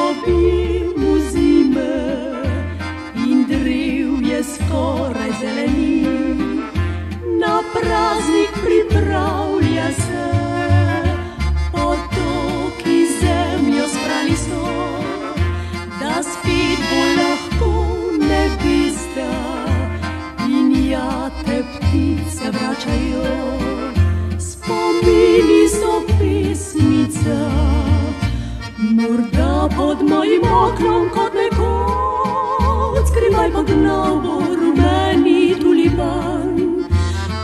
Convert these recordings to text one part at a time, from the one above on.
obim v zime in driv je skoraj zeleni. Na praznik pripravlja se, potoki zemljo sprali so, da spet bo lahko nevesta in ja, te ptice vračajo. Spomini so pesmica, morda pod mojim oknom kot nekoč skrivaj pognal bo rumeni tulipan.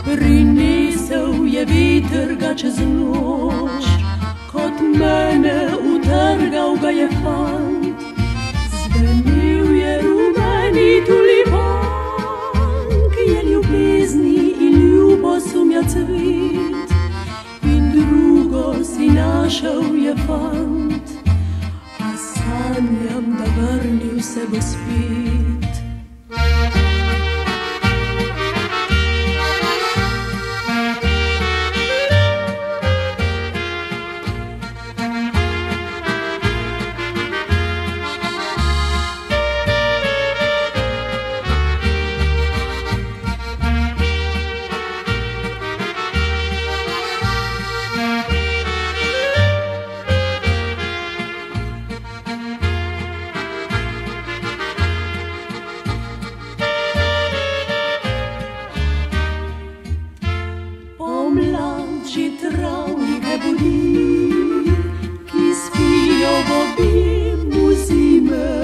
Prinesel je veter ga čez noč, kot mene utrgal ga je fant. Zvenel je rumeni tulipan, ki je ljubezni in ljubosumja cvet. In drugo si našel je fant, a sanjam, da vrnil se bo spet. Že travnike budi, ki spijo v obim v zime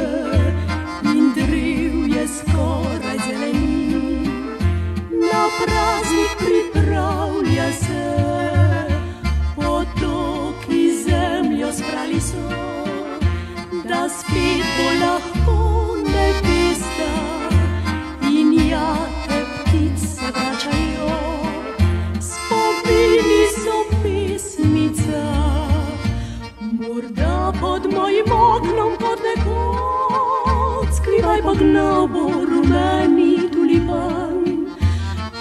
in driv je skoraj zeleni. Na praznik pripravlja se, potoki zemljo sprali so, da spet bo lahko nevesta in ja, te ptice vračajo. Morda pod mojim oknom kot nekoč skrivaj pognal bo rumeni tulipan.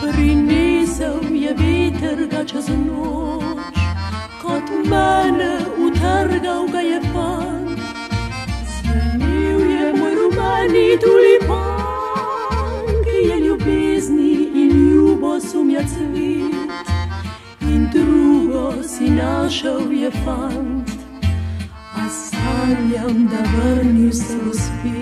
Prinesel je veter ga čez noč, kot mene utrgal ga je fant. Zvenel je moj rumeni tulipan, ki je ljubezni in ljubosumja cvet. In drugo si našel je fant, a sanjam, da vrnil se bo spet.